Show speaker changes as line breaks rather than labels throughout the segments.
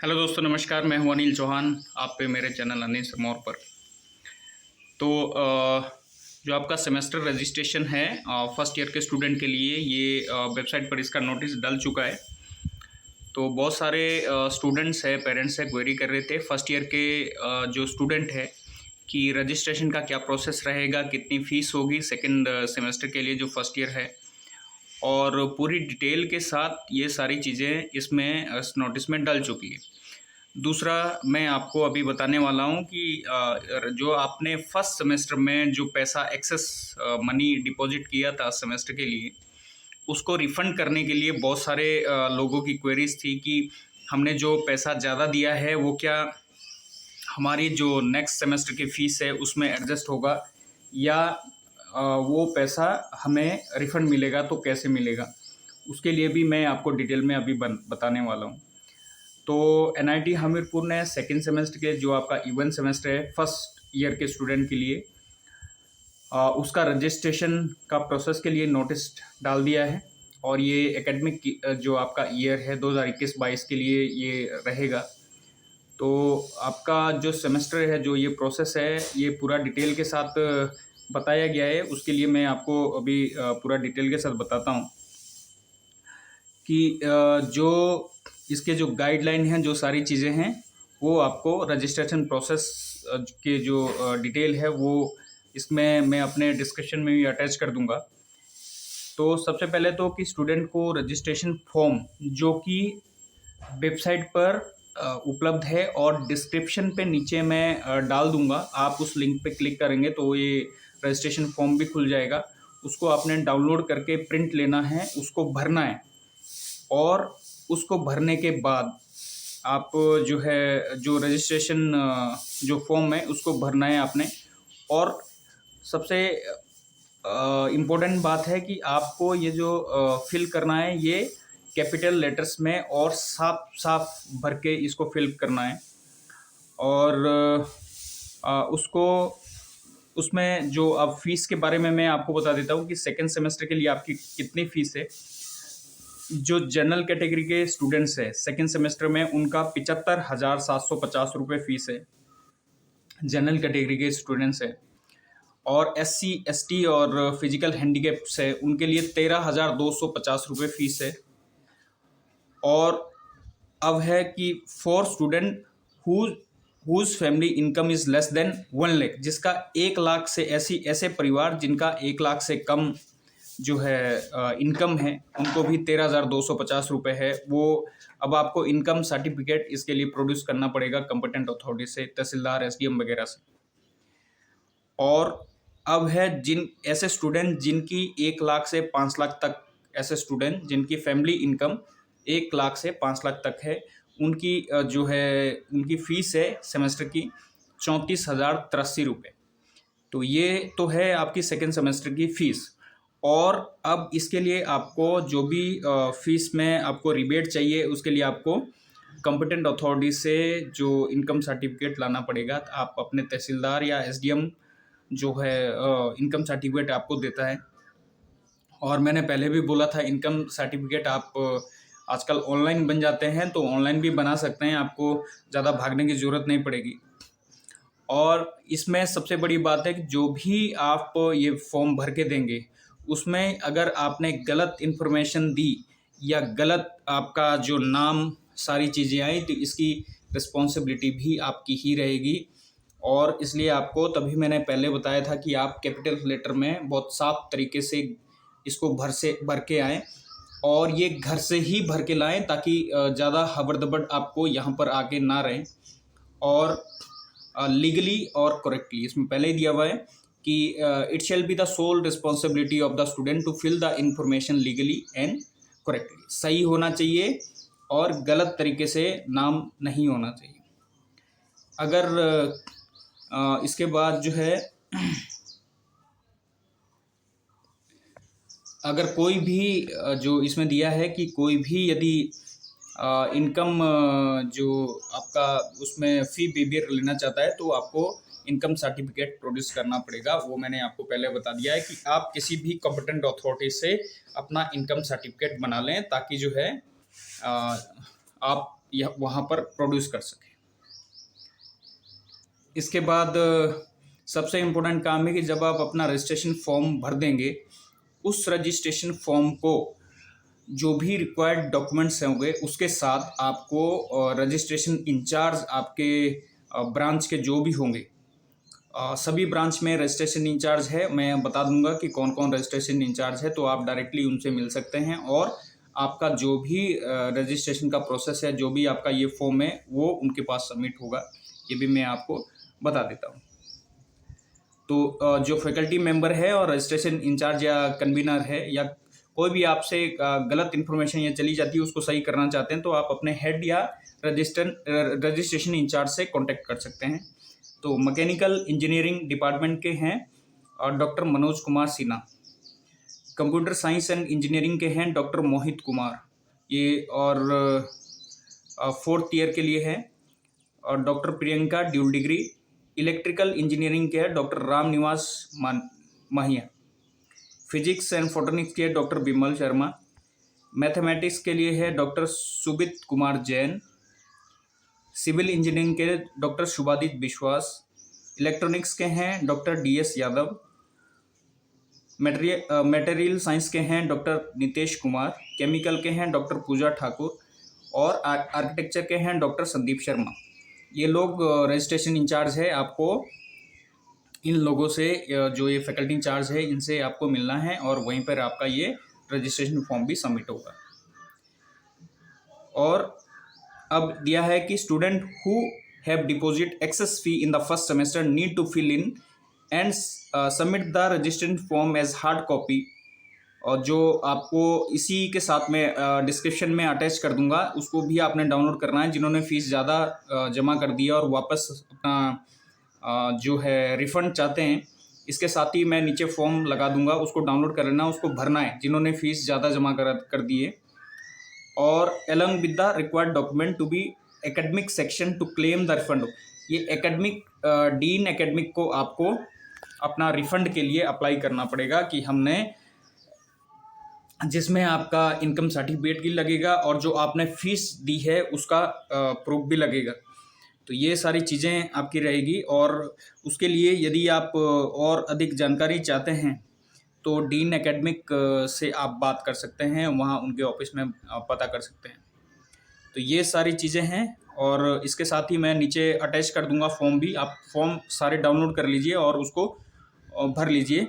Hello दोस्तों, नमस्कार। मैं हूं अनिल चौहान, आप पे मेरे चैनल अनिल सिरमौर पर। तो जो आपका सेमेस्टर रजिस्ट्रेशन है फर्स्ट ईयर के स्टूडेंट के लिए, ये वेबसाइट पर इसका नोटिस डल चुका है। तो बहुत सारे स्टूडेंट्स हैं, पेरेंट्स हैं, क्वेरी कर रहे थे फर्स्ट ईयर के जो स्टूडेंट है कि रजिस्ट्रेशन का क्या प्रोसेस रहेगा, कितनी फ़ीस होगी सेकेंड सेमेस्टर के लिए जो फर्स्ट ईयर है, और पूरी डिटेल के साथ ये सारी चीज़ें इसमें इस नोटिस में डल चुकी है। दूसरा, मैं आपको अभी बताने वाला हूँ कि जो आपने फर्स्ट सेमेस्टर में जो पैसा एक्सेस मनी डिपॉजिट किया था सेमेस्टर के लिए, उसको रिफ़ंड करने के लिए बहुत सारे लोगों की क्वेरीज थी कि हमने जो पैसा ज़्यादा दिया है वो क्या हमारी जो नेक्स्ट सेमेस्टर की फ़ीस है उसमें एडजस्ट होगा, या वो पैसा हमें रिफ़ंड मिलेगा तो कैसे मिलेगा। उसके लिए भी मैं आपको डिटेल में अभी बताने वाला हूँ। तो एनआईटी हमीरपुर ने सेकेंड सेमेस्टर के जो आपका इवन सेमेस्टर है फर्स्ट ईयर के स्टूडेंट के लिए उसका रजिस्ट्रेशन का प्रोसेस के लिए नोटिस डाल दिया है। और ये एकेडमिक जो आपका ईयर है 2021-22 के लिए ये रहेगा। तो आपका जो सेमेस्टर है, जो ये प्रोसेस है, ये पूरा डिटेल के साथ बताया गया है। उसके लिए मैं आपको अभी पूरा डिटेल के साथ बताता हूँ कि जो इसके जो गाइडलाइन हैं, जो सारी चीज़ें हैं, वो आपको रजिस्ट्रेशन प्रोसेस के जो डिटेल है वो इसमें मैं अपने डिस्क्रिप्शन में भी अटैच कर दूंगा। तो सबसे पहले तो कि स्टूडेंट को रजिस्ट्रेशन फॉर्म जो कि वेबसाइट पर उपलब्ध है और डिस्क्रिप्शन पे नीचे मैं डाल दूंगा, आप उस लिंक पे क्लिक करेंगे तो ये रजिस्ट्रेशन फॉर्म भी खुल जाएगा। उसको आपने डाउनलोड करके प्रिंट लेना है, उसको भरना है, और उसको भरने के बाद आप जो है जो रजिस्ट्रेशन जो फॉर्म है उसको भरना है आपने। और सबसे इम्पोर्टेंट बात है कि आपको ये जो फिल करना है ये कैपिटल लेटर्स में और साफ साफ भर के इसको फिल करना है। और उसको उसमें जो अब फीस के बारे में मैं आपको बता देता हूँ कि सेकेंड सेमेस्टर के लिए आपकी कितनी फ़ीस है। जो जनरल कैटेगरी के स्टूडेंट्स हैं सेकेंड सेमेस्टर में, उनका 75,750 रुपये फ़ीस है, जनरल कैटेगरी के स्टूडेंट्स हैं। और एससी एसटी और फिजिकल हैंडीकैप्स है, उनके लिए 13,250 रुपये फ़ीस है। और अब है कि for student whose family income is less than 1 lakh, जिसका 1 लाख से ऐसे परिवार जिनका 1 लाख से कम जो है इनकम है, उनको भी 13,250 रुपये है। वो अब आपको इनकम सर्टिफिकेट इसके लिए प्रोड्यूस करना पड़ेगा कंपिटेंट अथॉरिटी से, तहसीलदार, एसडीएम वगैरह से। और अब है जिन ऐसे स्टूडेंट जिनकी 1 लाख से 5 लाख तक, ऐसे स्टूडेंट जिनकी फैमिली इनकम 1 लाख से 5 लाख तक है, उनकी जो है उनकी फ़ीस है सेमेस्टर की 34,083 रुपये। तो ये तो है आपकी सेकेंड सेमेस्टर की फ़ीस। और अब इसके लिए आपको जो भी फ़ीस में आपको रिबेट चाहिए, उसके लिए आपको कंपिटेंट अथॉरिटी से जो इनकम सर्टिफिकेट लाना पड़ेगा। आप अपने तहसीलदार या एसडीएम जो है इनकम सर्टिफिकेट आपको देता है। और मैंने पहले भी बोला था, इनकम सर्टिफिकेट आप आजकल ऑनलाइन बन जाते हैं, तो ऑनलाइन भी बना सकते हैं, आपको ज़्यादा भागने की ज़रूरत नहीं पड़ेगी। और इसमें सबसे बड़ी बात है कि जो भी आप ये फॉर्म भर के देंगे, उसमें अगर आपने गलत इन्फॉर्मेशन दी या गलत आपका जो नाम सारी चीज़ें आई, तो इसकी रिस्पॉन्सिबिलिटी भी आपकी ही रहेगी। और इसलिए आपको तभी मैंने पहले बताया था कि आप कैपिटल लेटर में बहुत साफ तरीके से इसको भर के आएँ, और ये घर से ही भर के लाएँ, ताकि ज़्यादा हबड़-दबड़ आपको यहाँ पर आके ना रहें। और लीगली और करेक्टली इसमें पहले ही दिया हुआ है कि it shall be the sole responsibility of the student to fill the information legally and correctly. सही होना चाहिए और गलत तरीके से नाम नहीं होना चाहिए। अगर इसके बाद जो है अगर कोई भी जो इसमें दिया है कि कोई भी यदि इनकम जो आपका उसमें फ़ी बीबीआर लेना चाहता है, तो आपको इनकम सर्टिफिकेट प्रोड्यूस करना पड़ेगा। वो मैंने आपको पहले बता दिया है कि आप किसी भी कॉम्पिटेंट अथॉरिटी से अपना इनकम सर्टिफिकेट बना लें, ताकि जो है आप यह वहाँ पर प्रोड्यूस कर सकें। इसके बाद सबसे इम्पोर्टेंट काम है कि जब आप अपना रजिस्ट्रेशन फॉर्म भर देंगे, उस रजिस्ट्रेशन फॉर्म को जो भी रिक्वायर्ड डॉक्यूमेंट्स होंगे उसके साथ आपको रजिस्ट्रेशन इंचार्ज आपके ब्रांच के जो भी होंगे, सभी ब्रांच में रजिस्ट्रेशन इंचार्ज है, मैं बता दूंगा कि कौन कौन रजिस्ट्रेशन इंचार्ज है, तो आप डायरेक्टली उनसे मिल सकते हैं और आपका जो भी रजिस्ट्रेशन का प्रोसेस है, जो भी आपका ये फॉर्म है, वो उनके पास सबमिट होगा। ये भी मैं आपको बता देता हूँ। तो जो फैकल्टी मेंबर है और रजिस्ट्रेशन इंचार्ज या कन्वीनर है या कोई भी आपसे गलत इन्फॉर्मेशन या चली जाती है उसको सही करना चाहते हैं, तो आप अपने हेड या रजिस्ट्रेशन इंचार्ज से कांटेक्ट कर सकते हैं। तो मैकेनिकल इंजीनियरिंग डिपार्टमेंट के हैं और doctor Manoj Kumar Sinha. Computer science and engineering के हैं डॉक्टर मोहित कुमार, ये और 4th ईयर के लिए है, और doctor Priyanka dual degree. Electrical engineering के है doctor Ram Niwas Mahiya. Physics and photonics के डॉक्टर बिमल शर्मा। मैथमेटिक्स के लिए है doctor Subit Kumar Jain. Civil engineering के डॉक्टर शुभादित विश्वास। इलेक्ट्रॉनिक्स के हैं doctor DS Yadav. Material science के हैं डॉक्टर नितेश कुमार। केमिकल के हैं डॉक्टर पूजा ठाकुर और आर्किटेक्चर के हैं डॉक्टर संदीप शर्मा। ये लोग रजिस्ट्रेशन इंचार्ज है। आपको इन लोगों से, जो ये फैकल्टी इंचार्ज है, इनसे आपको मिलना है और वहीं पर आपका ये रजिस्ट्रेशन फॉर्म भी सबमिट होगा। और अब दिया है कि student who have deposit excess fee in the first semester need to fill in and submit the registration form as hard copy. और जो आपको इसी के साथ में डिस्क्रिप्शन में अटैच कर दूंगा, उसको भी आपने डाउनलोड करना है। जिन्होंने फ़ीस ज़्यादा जमा कर दिया और वापस अपना जो है रिफ़ंड चाहते हैं, इसके साथ ही मैं नीचे फॉर्म लगा दूंगा, उसको डाउनलोड कर लेना, उसको भरना है जिन्होंने फ़ीस ज़्यादा जमा कर दिए। और along with the required document to be academic section to claim the refund. ये एकेडमिक डीन एकेडमिक को आपको अपना रिफ़ंड के लिए अप्लाई करना पड़ेगा कि हमने, जिसमें आपका इनकम सर्टिफिकेट भी लगेगा और जो आपने फ़ीस दी है उसका प्रूफ भी लगेगा। तो ये सारी चीज़ें आपकी रहेगी। और उसके लिए यदि आप और अधिक जानकारी चाहते हैं तो डीन एकेडमिक से आप बात कर सकते हैं, वहाँ उनके ऑफिस में आप पता कर सकते हैं। तो ये सारी चीज़ें हैं और इसके साथ ही मैं नीचे अटैच कर दूंगा फॉर्म भी। आप फॉर्म सारे डाउनलोड कर लीजिए और उसको भर लीजिए।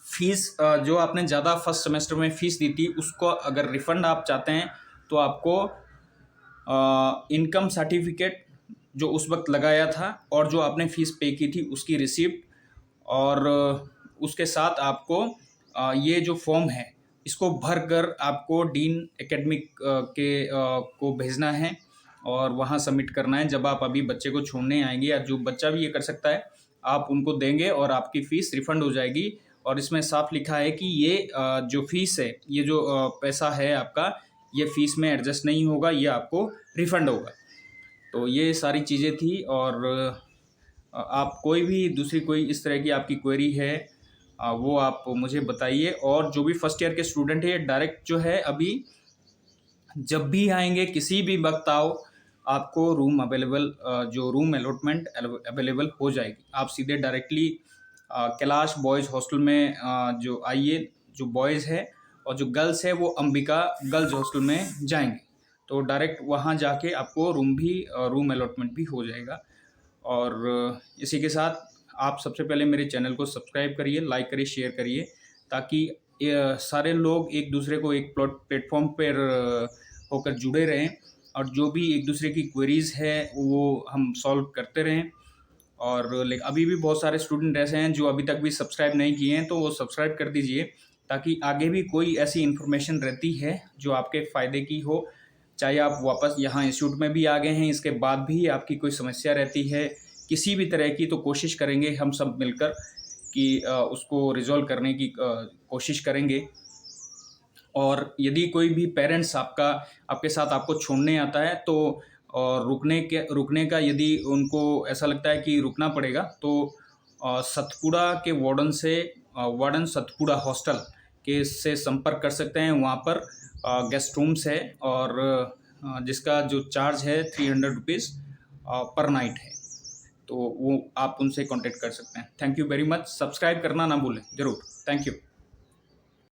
फ़ीस जो आपने ज़्यादा फर्स्ट सेमेस्टर में फ़ीस दी थी, उसको अगर रिफ़ंड आप चाहते हैं तो आपको इनकम सर्टिफिकेट जो उस वक्त लगाया था और जो आपने फ़ीस पे की थी उसकी रिसिप्ट, और उसके साथ आपको ये जो फॉर्म है इसको भर कर आपको डीन एकेडमिक को भेजना है और वहाँ सबमिट करना है। जब आप अभी बच्चे को छोड़ने आएंगे, या जो बच्चा भी ये कर सकता है, आप उनको देंगे और आपकी फ़ीस रिफ़ंड हो जाएगी। और इसमें साफ लिखा है कि ये जो फ़ीस है, ये जो पैसा है आपका, ये फ़ीस में एडजस्ट नहीं होगा, ये आपको रिफ़ंड होगा। तो ये सारी चीज़ें थी। और आप कोई भी दूसरी कोई इस तरह की आपकी क्वेरी है वो आप मुझे बताइए। और जो भी फर्स्ट ईयर के स्टूडेंट है, डायरेक्ट जो है अभी जब भी आएंगे किसी भी वक्त आओ, आपको रूम अवेलेबल, जो रूम अलॉटमेंट अवेलेबल हो जाएगी। आप सीधे डायरेक्टली कैलाश बॉयज़ हॉस्टल में जो आइए, जो बॉयज़ है, और जो गर्ल्स है वो अंबिका गर्ल्स हॉस्टल में जाएंगे। तो डायरेक्ट वहाँ जाके आपको रूम अलॉटमेंट भी हो जाएगा। और इसी के साथ आप सबसे पहले मेरे चैनल को सब्सक्राइब करिए, लाइक करिए, शेयर करिए, ताकि सारे लोग एक दूसरे को एक प्लेटफॉर्म पर होकर जुड़े रहें और जो भी एक दूसरे की क्वेरीज़ है वो हम सॉल्व करते रहें। और अभी भी बहुत सारे स्टूडेंट ऐसे हैं जो अभी तक भी सब्सक्राइब नहीं किए हैं, तो वो सब्सक्राइब कर दीजिए, ताकि आगे भी कोई ऐसी इन्फॉर्मेशन रहती है जो आपके फ़ायदे की हो। चाहे आप वापस यहाँ इंस्टीट्यूट में भी आ गए हैं, इसके बाद भी आपकी कोई समस्या रहती है किसी भी तरह की, तो कोशिश करेंगे हम सब मिलकर कि उसको रिजॉल्व करने की कोशिश करेंगे। और यदि कोई भी पेरेंट्स आपके साथ आपको छोड़ने आता है, तो और रुकने का यदि उनको ऐसा लगता है कि रुकना पड़ेगा, तो सतपुड़ा के वार्डन सतपुड़ा हॉस्टल के से संपर्क कर सकते हैं। वहाँ पर गेस्ट रूम्स है और जिसका जो चार्ज है 300 रुपीज़ पर नाइट है। तो वो आप उनसे कांटेक्ट कर सकते हैं। Thank you very much. Subscribe करना ना भूलें ज़रूर। Thank you.